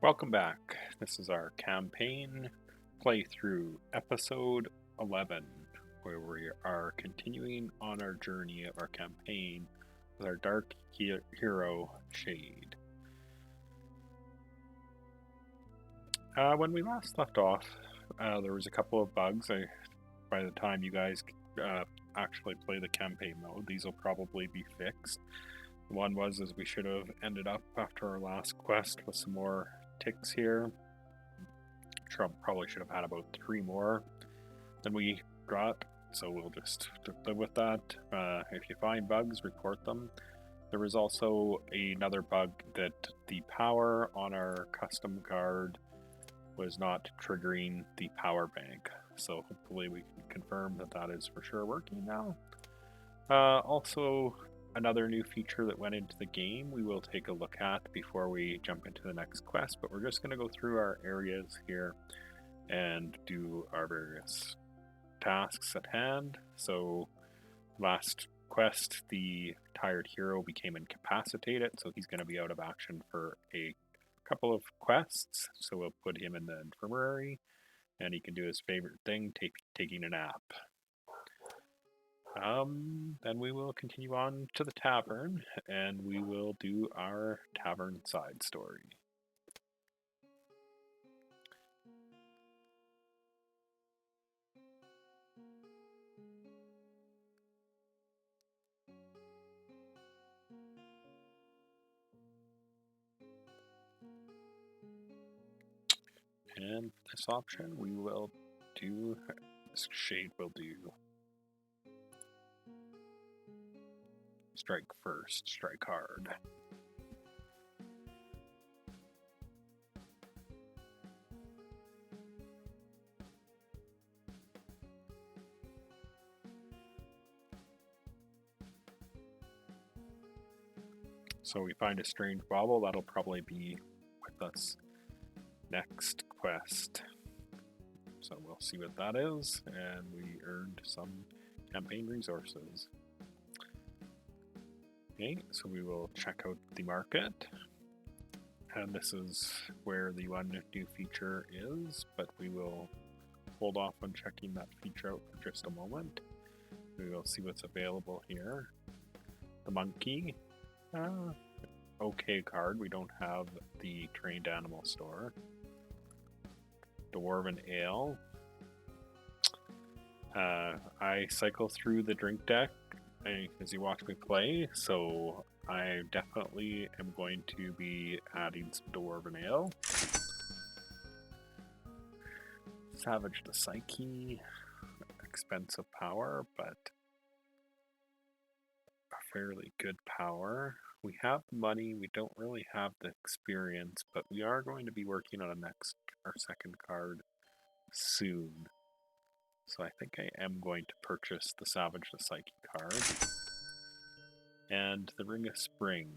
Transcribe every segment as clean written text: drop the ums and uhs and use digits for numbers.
Welcome back. This is our campaign playthrough, episode 11, where we are continuing on our journey of our campaign with our dark hero, Shade. When we last left off, there was a couple of bugs. By the time you guys actually play the campaign mode, these will probably be fixed. One was we should have ended up after our last quest with some more ticks here. Probably should have had about 3 more than we got, so we'll just live with that. If you find bugs, report them. There was also another bug that the power on our custom card was not triggering the power bank, so hopefully we can confirm that that is for sure working now. Also, another new feature that went into the game we will take a look at before we jump into the next quest, but we're just going to go through our areas here and do our various tasks at hand. So last quest, the tired hero became incapacitated, so he's going to be out of action for a couple of quests, so we'll put him in the infirmary and he can do his favorite thing, taking a nap. Then we will continue on to the tavern, and we will do our tavern side story. And this option we will do, this Shade will do. Strike first, strike hard. So we find a strange bauble, that'll probably be with us next quest. So we'll see what that is, and we earned some campaign resources. Okay, so we will check out the market, and this is where the one new feature is, but we will hold off on checking that feature out for just a moment. We will see what's available here. The monkey, okay card, we don't have the trained animal store. Dwarven ale. I cycle through the drink deck as you watch me play, so I definitely am going to be adding some Dwarven Ale. Savage the Psyche, expensive power, but a fairly good power. We have the money, we don't really have the experience, but we are going to be working on our second card soon. So I think I am going to purchase the Savage the Psyche card. And the Ring of Spring.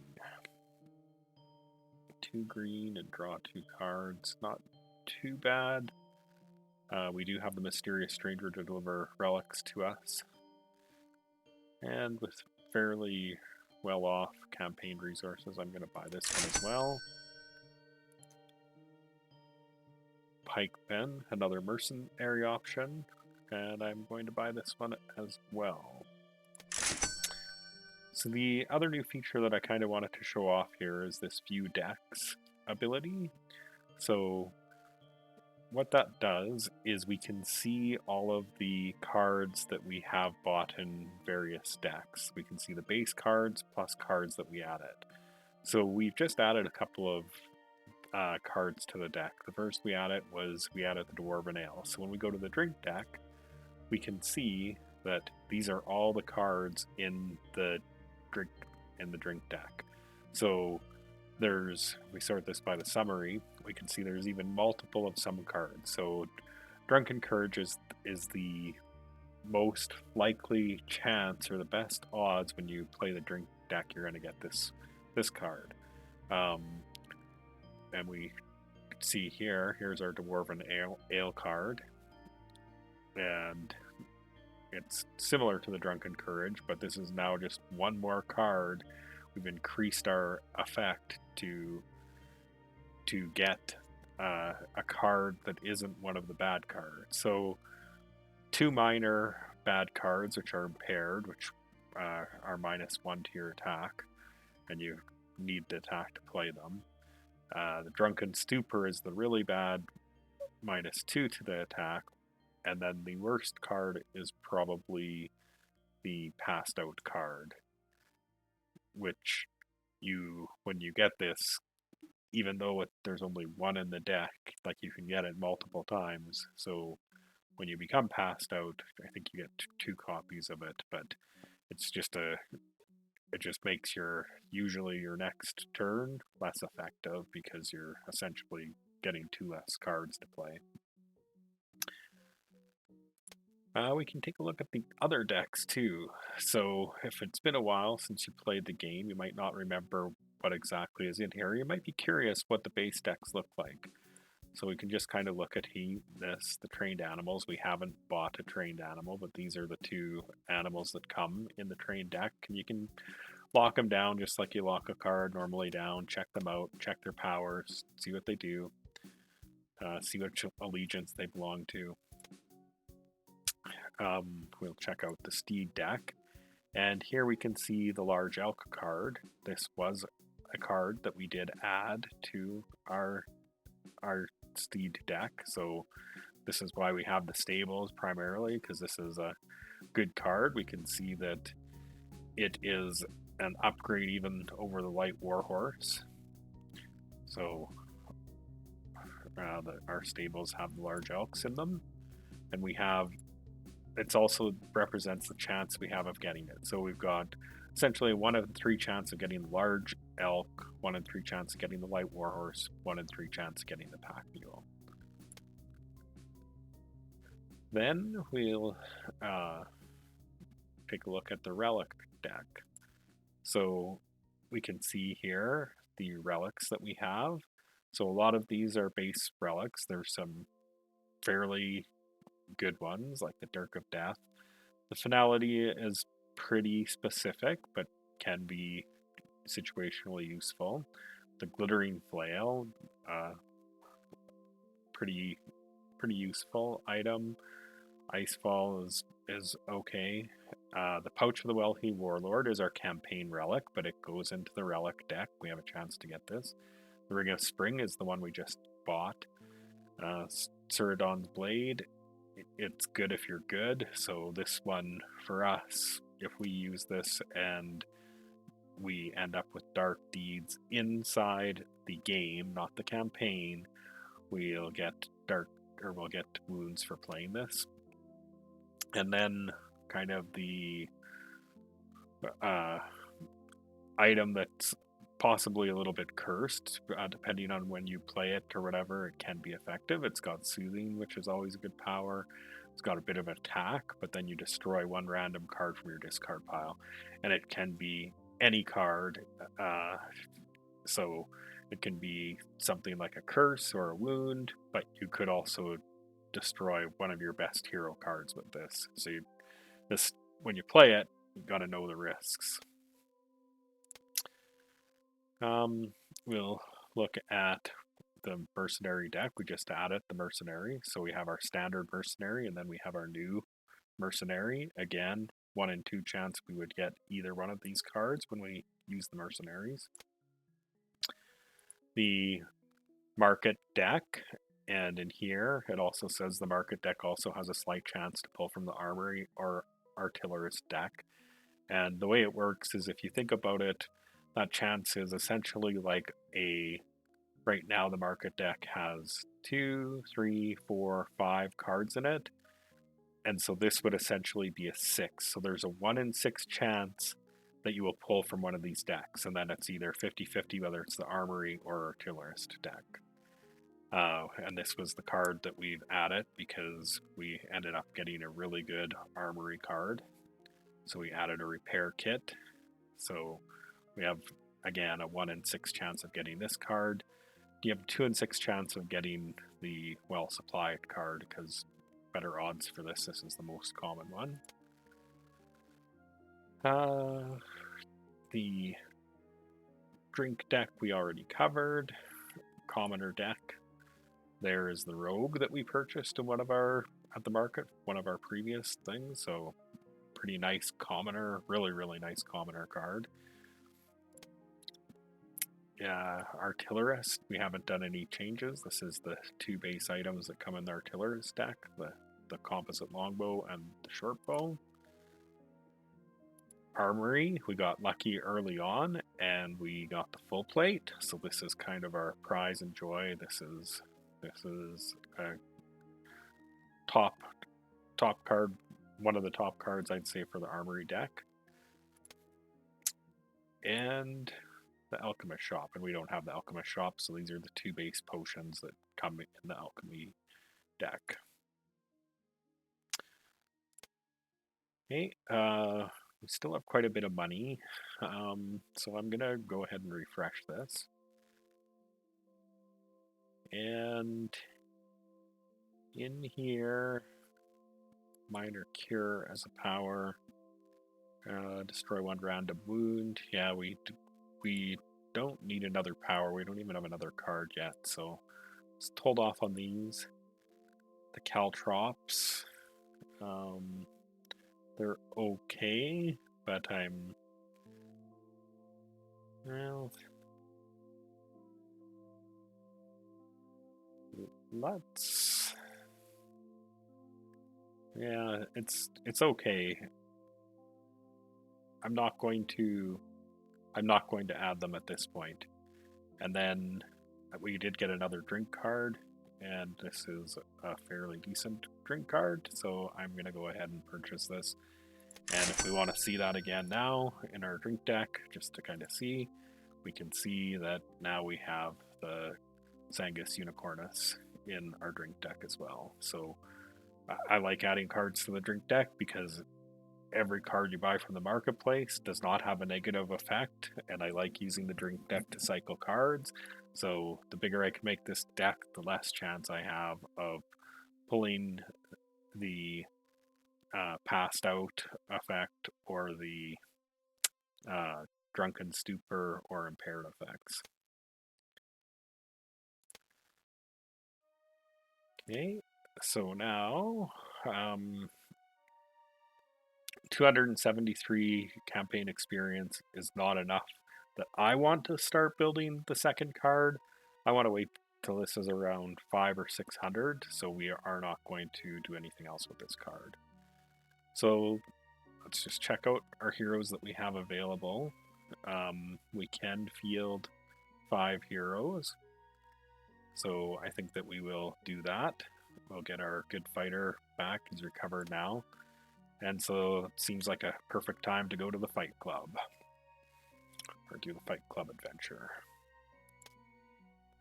2 green and draw 2 cards. Not too bad. We do have the Mysterious Stranger to deliver relics to us. And with fairly well off campaign resources, I'm going to buy this one as well. Pike Pen, another mercenary option. And I'm going to buy this one as well. So the other new feature that I kind of wanted to show off here is this View Decks ability. So what that does is we can see all of the cards that we have bought in various decks. We can see the base cards plus cards that we added. So we've just added a couple of cards to the deck. The first we added the Dwarven Ale. So when we go to the drink deck, we can see that these are all the cards in the drink deck. So we sort this by the summary, we can see there's even multiple of some cards. So Drunken Courage is the most likely chance or the best odds when you play the drink deck you're going to get this card. And we see here's our Dwarven Ale card. And it's similar to the Drunken Courage, but this is now just one more card. We've increased our effect to to get a card that isn't one of the bad cards. So 2 minor bad cards, which are impaired, which are -1 to your attack, and you need the attack to play them. The Drunken Stupor is the really bad -2 to the attack, and then the worst card is probably the Passed Out card, which when you get this, even though there's only one in the deck, like you can get it multiple times. So when you become Passed Out, I think you get 2 copies of it, but it's just it just makes usually your next turn less effective because you're essentially getting 2 less cards to play. We can take a look at the other decks too. So if it's been a while since you played the game, you might not remember what exactly is in here. You might be curious what the base decks look like. So we can just kind of look at the trained animals. We haven't bought a trained animal, but these are the 2 animals that come in the trained deck. And you can lock them down just like you lock a card normally down, check them out, check their powers, see what they do, see which allegiance they belong to. We'll check out the Steed deck. And here we can see the Large Elk card. This was a card that we did add to our Steed deck. So this is why we have the stables primarily, because this is a good card. We can see that it is an upgrade even over the Light Warhorse. So our stables have the Large Elks in them. And it also represents the chance we have of getting it. So we've got essentially 1 in 3 chance of getting the Large Elk, 1 in 3 chance of getting the Light Warhorse, 1 in 3 chance of getting the Pack Mule. Then we'll take a look at the Relic deck. So we can see here the relics that we have. So a lot of these are base relics. There's some fairly good ones like the Dirk of Death. The Finality is pretty specific, but can be situationally useful. The Glittering Flail, pretty useful item. Icefall is okay. The Pouch of the Wealthy Warlord is our campaign relic, but it goes into the relic deck. We have a chance to get this. The Ring of Spring is the one we just bought. Ceridon's Blade, it's good if you're good. So this one for us, if we use this and we end up with dark deeds inside the game, not the campaign, we'll get wounds for playing this. And then kind of the item that's possibly a little bit cursed, depending on when you play it or whatever, it can be effective. It's got Soothing, which is always a good power. It's got a bit of attack, but then you destroy 1 random card from your discard pile. And it can be any card, so it can be something like a curse or a wound, but you could also destroy one of your best hero cards with this. So when you play it, you got to know the risks. We'll look at the Mercenary deck. We just added the Mercenary. So we have our standard Mercenary, and then we have our new Mercenary. Again, 1 in 2 chance we would get either one of these cards when we use the Mercenaries. The Market deck, and in here it also says the Market deck also has a slight chance to pull from the Armory or Artillerist deck. And the way it works is, if you think about it, that chance is essentially like right now the Market deck has 2, 3, 4, 5 cards in it. And so this would essentially be a 6. So there's a 1 in 6 chance that you will pull from one of these decks. And then it's either 50-50 whether it's the Armory or Artillerist deck. And this was the card that we've added because we ended up getting a really good Armory card. So we added a Repair Kit. So we have, again, a 1 in 6 chance of getting this card. You have a 2 in 6 chance of getting the Well Supplied card, because better odds for this. This is the most common one. The Drink deck we already covered. commoner deck. There is the rogue that we purchased in one of our at the market, one of our previous things. So pretty nice commoner, really nice commoner card. Yeah, artillerist. We haven't done any changes. This is the 2 base items that come in the artillerist deck: the composite longbow and the short bow. Armory, we got lucky early on and we got the full plate, so this is kind of our prize and joy. This is a top card, one of the top cards I'd say for the Armory deck. And the Alchemist Shop, and we don't have the Alchemist Shop, so these are the 2 base potions that come in the Alchemy deck. Okay, we still have quite a bit of money, so I'm gonna go ahead and refresh this. And in here, minor cure as a power, destroy 1 random wound. Yeah, we don't need another power. We don't even have another card yet, so let's hold off on these. The Caltrops, they're okay, but well, let's, yeah, it's okay. I'm not going to add them at this point. And then we did get another drink card, and this is a fairly decent drink card, so I'm going to go ahead and purchase this. And if we want to see that again now in our drink deck, just to kind of see, we can see that now we have the Sangus Unicornus in our drink deck as well. So I like adding cards to the drink deck because every card you buy from the marketplace does not have a negative effect, and I like using the drink deck to cycle cards. So the bigger I can make this deck, the less chance I have of pulling the passed out effect or the drunken stupor or impaired effects. Okay, so now 273 campaign experience is not enough that I want to start building the second card. I want to wait till this is around 500 or 600, so we are not going to do anything else with this card. So let's just check out our heroes that we have available. We can field 5 heroes, so I think that we will do that. We'll get our good fighter back. He's recovered now. And so it seems like a perfect time to go to the Fight Club, or do the Fight Club adventure.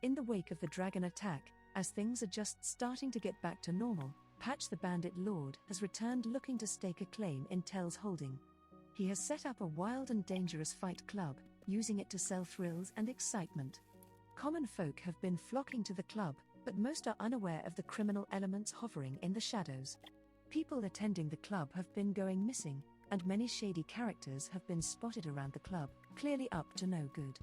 In the wake of the dragon attack, as things are just starting to get back to normal, Patch the Bandit Lord has returned looking to stake a claim in Tell's holding. He has set up a wild and dangerous fight club, using it to sell thrills and excitement. Common folk have been flocking to the club, but most are unaware of the criminal elements hovering in the shadows. People attending the club have been going missing, and many shady characters have been spotted around the club, clearly up to no good.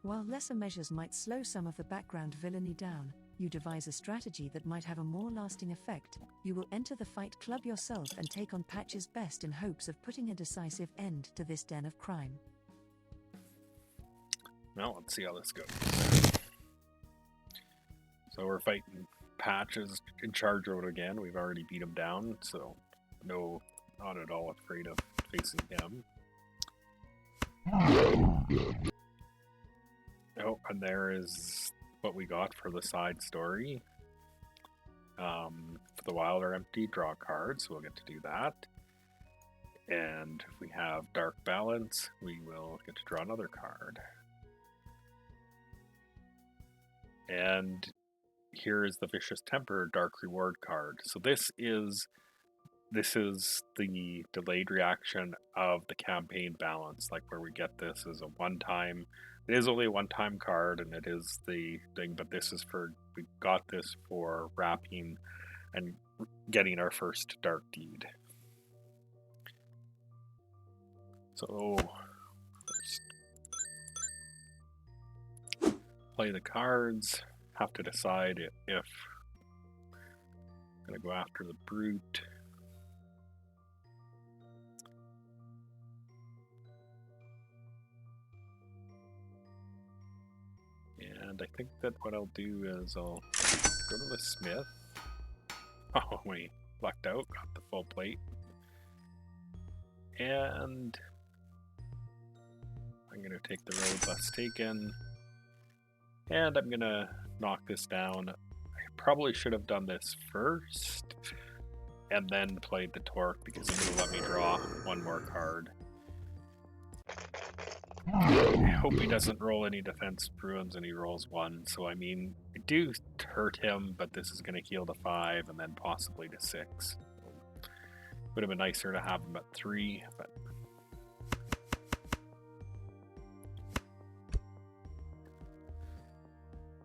While lesser measures might slow some of the background villainy down, you devise a strategy that might have a more lasting effect. You will enter the Fight Club yourself and take on Patch's best in hopes of putting a decisive end to this den of crime. Well, let's see how this goes. So we're fighting Patch is in charge of it again. We've already beat him down, so not at all afraid of facing him. Oh, and there is what we got for the side story. For the wild are empty, draw cards, so we'll get to do that. And if we have Dark Balance, we will get to draw another card. And here is the Vicious Temper Dark Reward card. So this is the delayed reaction of the campaign balance, like where we get this as a one-time. It is only a one-time card, and it is the thing, but this is we got this for wrapping and getting our first Dark Deed. So play the cards. Have to decide if I'm gonna go after the brute. And I think that what I'll do is I'll go to the smith. Oh, we lucked out, got the full plate. And I'm gonna take the road less taken. And I'm gonna knock this down. I probably should have done this first and then played the torque because it would have let me draw one more card. I hope he doesn't roll any defense ruins and he rolls one. So I mean, I do hurt him, but this is going to heal to 5 and then possibly to 6. Would have been nicer to have him at 3, but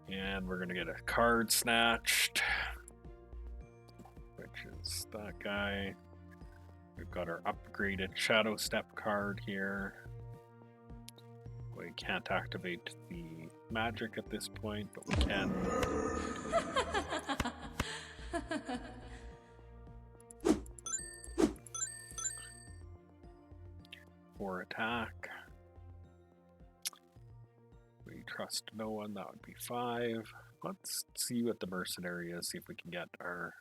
and we're going to get a card snatched, which is that guy. We've got our upgraded Shadow Step card here. We can't activate the magic at this point, but we can. For attack. We trust no one, that would be 5. Let's see what the mercenary is, see if we can get our.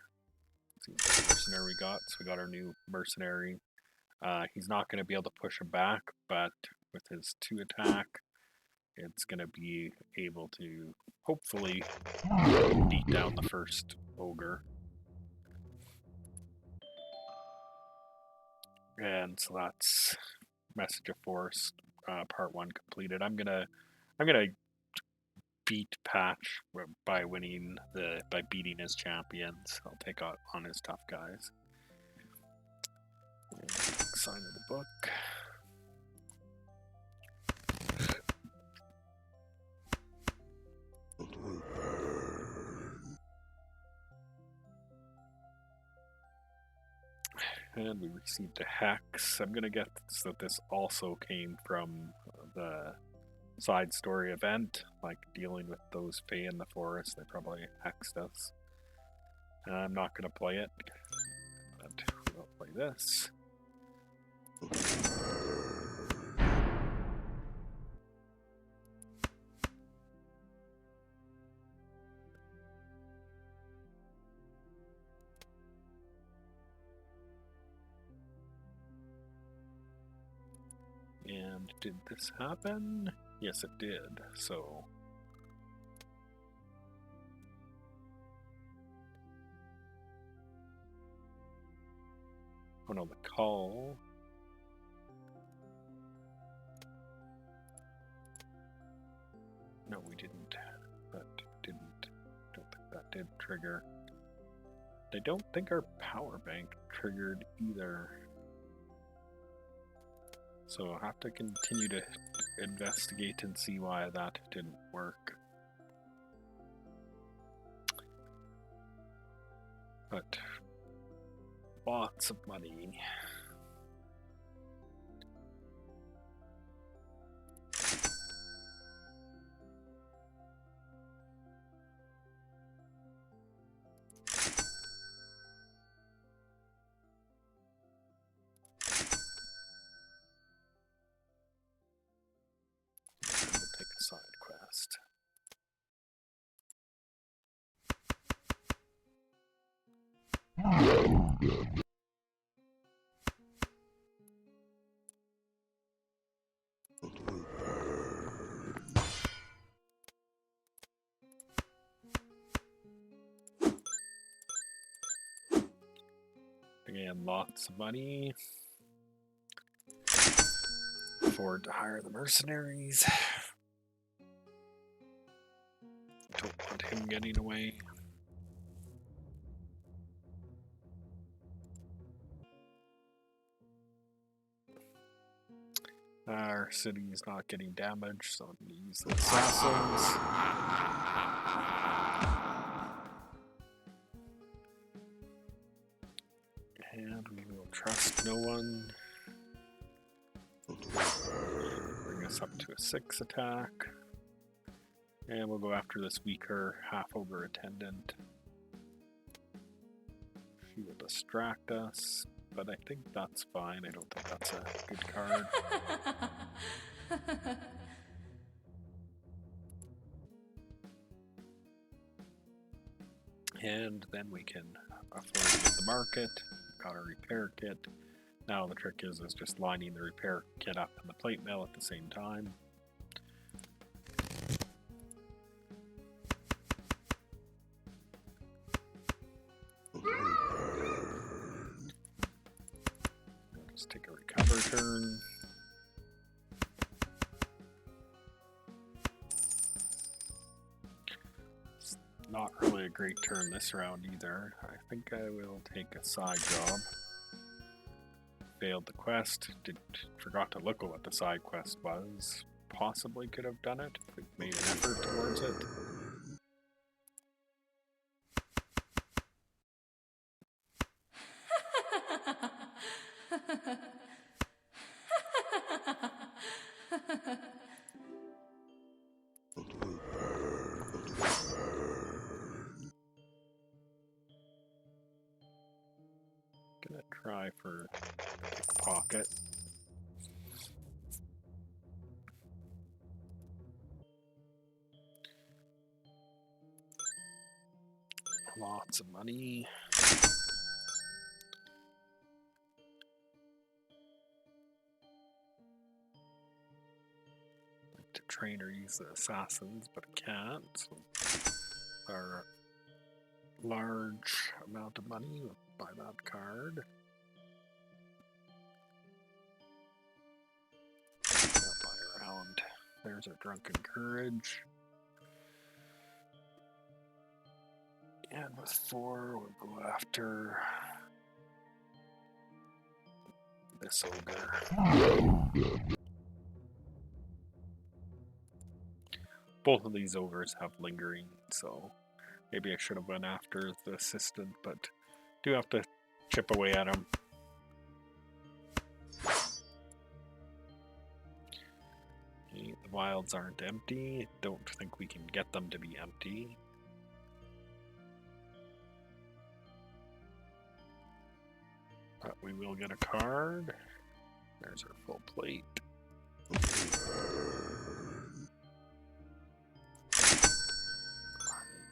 See what the mercenary we got. So we got our new mercenary. He's not going to be able to push him back, but with his 2 attack, it's going to be able to hopefully beat down the first ogre. And so that's Message of Force, part 1 completed. I'm gonna beat Patch by beating his champions. I'll take on his tough guys. And sign of the book. And we received a hex. I'm gonna guess that this also came from the side story event, like dealing with those Fae in the forest. They probably hexed us. I'm not gonna play it, but we'll play this. And did this happen? Yes, it did. So oh no, the call. No, we didn't. That didn't. Don't think that did trigger. I don't think our power bank triggered either. So I'll have to continue to investigate and see why that didn't work. But lots of money. Take a side quest. Again, lots of money. Afford to hire the mercenaries. Don't want him getting away. Our city is not getting damaged, so I'm going to use the assassins. And we will trust no one. Bring us up to a 6 attack. And we'll go after this weaker half-ogre attendant. She will distract us, but I think that's fine. I don't think that's a good card. And then we can afford to get the market. Got a repair kit. Now the trick is just lining the repair kit up in the plate mill at the same time. Just take a recover turn. It's not really a great turn this round either. I think I will take a side job. Failed the quest. Forgot to look at what the side quest was. Possibly could have done it if we made an effort towards it. Gonna try for pickpocket. Lots of money. Like to train or use the assassins, but I can't. So our large amount of money, we'll buy that card. I'll buy around. There's our drunken courage. And with 4, we'll go after this ogre. Both of these ogres have lingering, so maybe I should have went after the assistant, but do have to chip away at him. Okay, the wilds aren't empty. Don't think we can get them to be empty. But we will get a card. There's our full plate.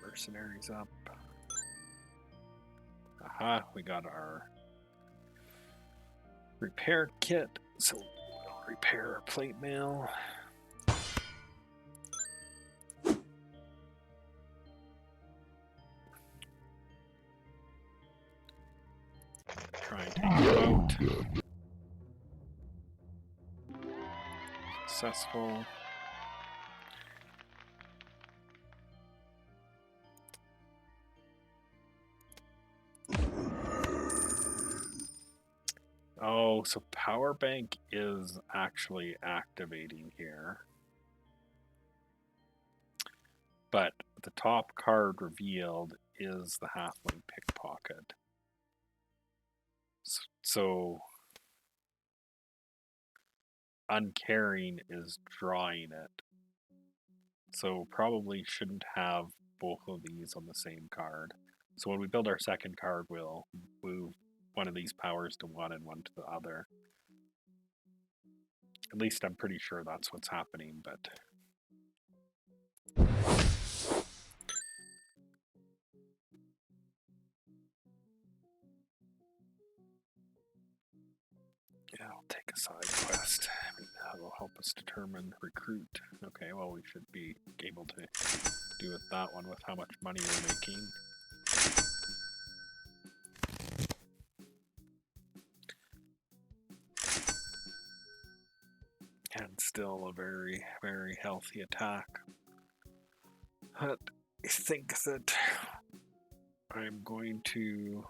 Mercenaries up. Aha, we got our repair kit, so we'll repair our plate mail. Try and take it out. Successful. Oh, so power bank is actually activating here. But the top card revealed is the halfling pickpocket. So uncaring is drawing it. So probably shouldn't have both of these on the same card. So when we build our second card, we'll move one of these powers to one and one to the other. At least I'm pretty sure that's what's happening, but yeah, I'll take a side quest. I mean, that will help us determine recruit. Okay, well, we should be able to do with that one with how much money we're making. And still a very, very healthy attack. But I think that I'm going to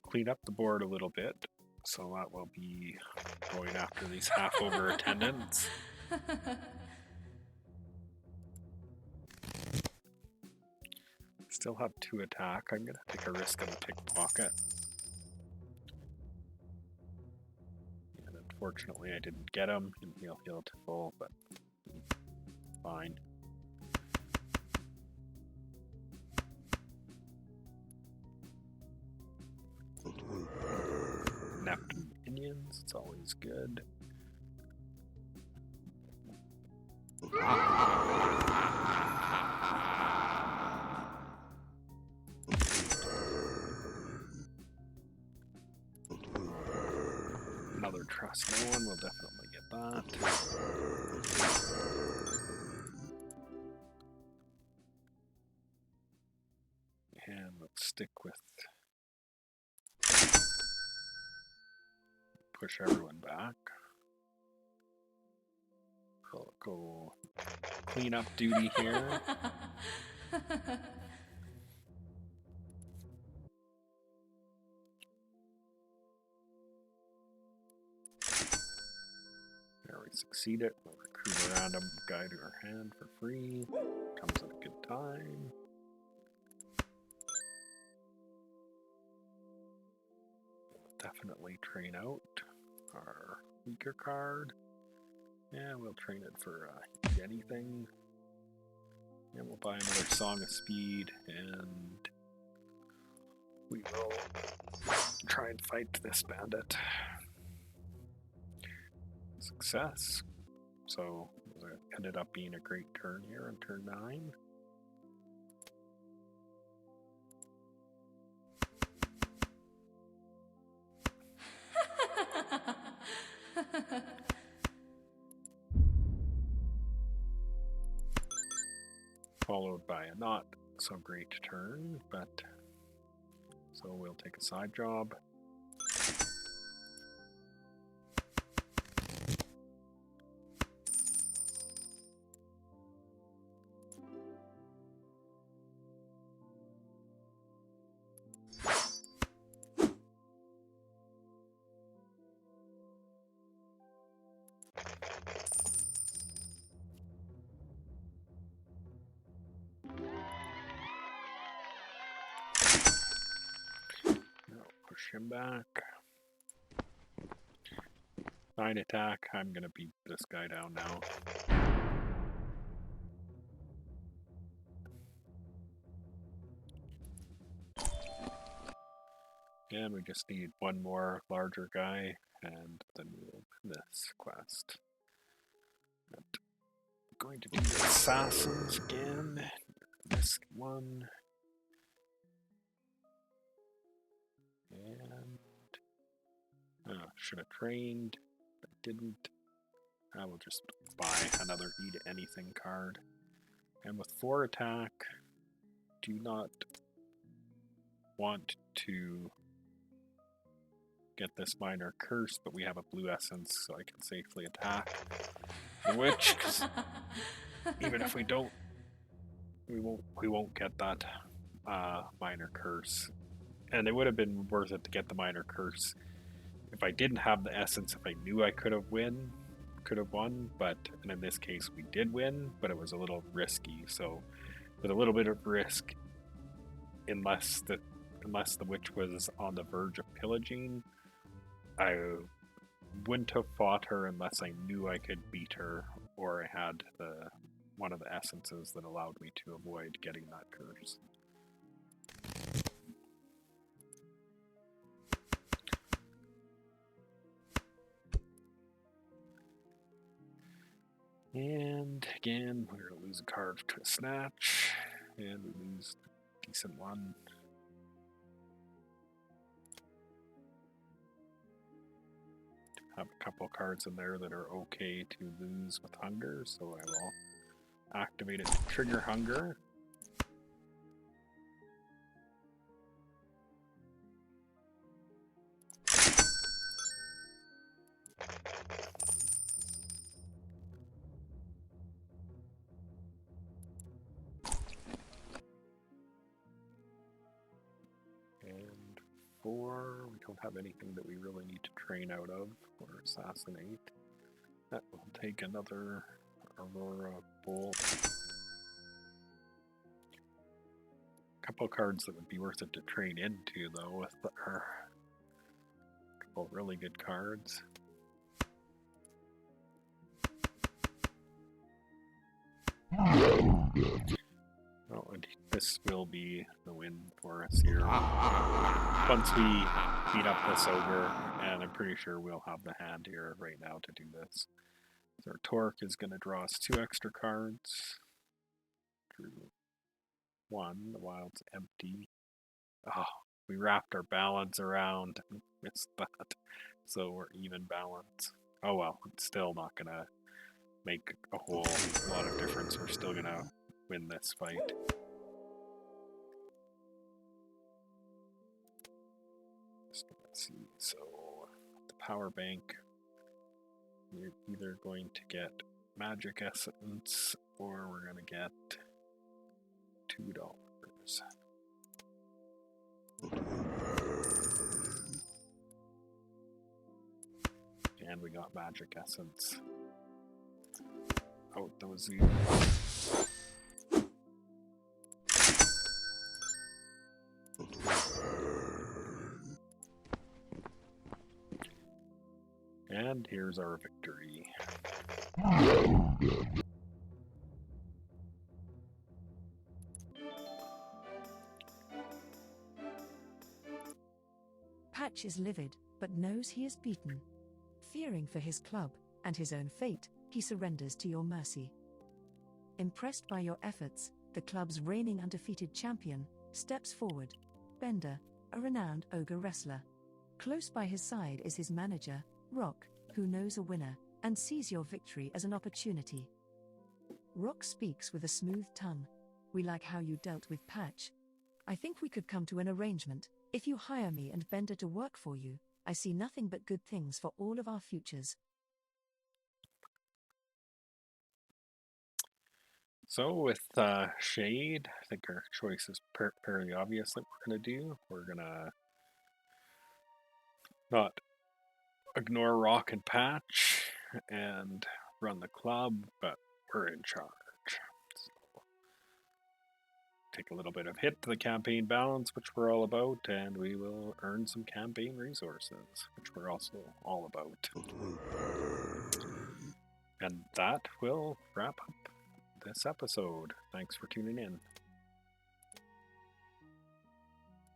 clean up the board a little bit. So that will be going after these half-ogre attendants. Still have 2 attack. I'm going to take a risk on the pickpocket. And unfortunately I didn't get him, and he'll heal to full, but fine. Neptune Indians, it's always good. Another trust no one, we'll definitely get that. And let's stick with push everyone back. We'll go clean up duty here. There we succeeded. We'll recruit a random guy to our hand for free. Comes at a good time. Definitely train out our weaker card. Yeah, we'll train it for eat anything. And we'll buy another Song of Speed, and we will try and fight this bandit. Success. So it ended up being a great turn here on turn 9. Followed by a not so great turn, but so we'll take a side job. Push him back. 9 attack. I'm gonna beat this guy down now. And we just need one more larger guy, and then we'll win this quest. But I'm going to do the assassins again. This one. And should have trained, but didn't. I will just buy another Eat Anything card. And with 4 attack, do not want to get this minor curse, but we have a blue essence, so I can safely attack the witch. 'Cause even if we don't, we won't get that minor curse. And it would have been worth it to get the minor curse if I didn't have the essence. If I knew I could have won, but and in this case we did win, but it was a little risky. So with a little bit of risk, unless the witch was on the verge of pillaging, I wouldn't have fought her unless I knew I could beat her, or I had one of the essences that allowed me to avoid getting that curse. And again, we're going to lose a card to a snatch, and we lose a decent one. Have a couple cards in there that are okay to lose with hunger, so I will activate it to trigger hunger. And 4, we don't have anything that we really need to train out of or assassinate. That will take another Aurora Bolt. A couple cards that would be worth it to train into, though, with our couple really good cards. Oh, and this will be the win for us here. Once we beat up this ogre, and I'm pretty sure we'll have the hand here right now to do this. So our Torque is going to draw us 2 extra cards. Drew 1, the wild's empty. Oh, we wrapped our balance around and missed that. So we're even balance. Oh well, it's still not going to make a whole lot of difference. We're still going to win this fight. Let's see, so the power bank, we're either going to get magic essence or we're going to get $2. And we got magic essence. Out the wazoo. And here's our victory. Patch is livid, but knows he is beaten. Fearing for his club and his own fate, he surrenders to your mercy. Impressed by your efforts, the club's reigning undefeated champion steps forward. Bender, a renowned ogre wrestler. Close by his side is his manager, Rock, who knows a winner and sees your victory as an opportunity. Rock speaks with a smooth tongue. We like how you dealt with Patch. I think we could come to an arrangement. If you hire me and Bender to work for you, I see nothing but good things for all of our futures. So with Shade, I think our choice is fairly obvious that we're going to do. We're going to not ignore Rock and Patch and run the club, but we're in charge. So take a little bit of hit to the campaign balance, which we're all about, and we will earn some campaign resources, which we're also all about. And that will wrap up this episode. Thanks for tuning in.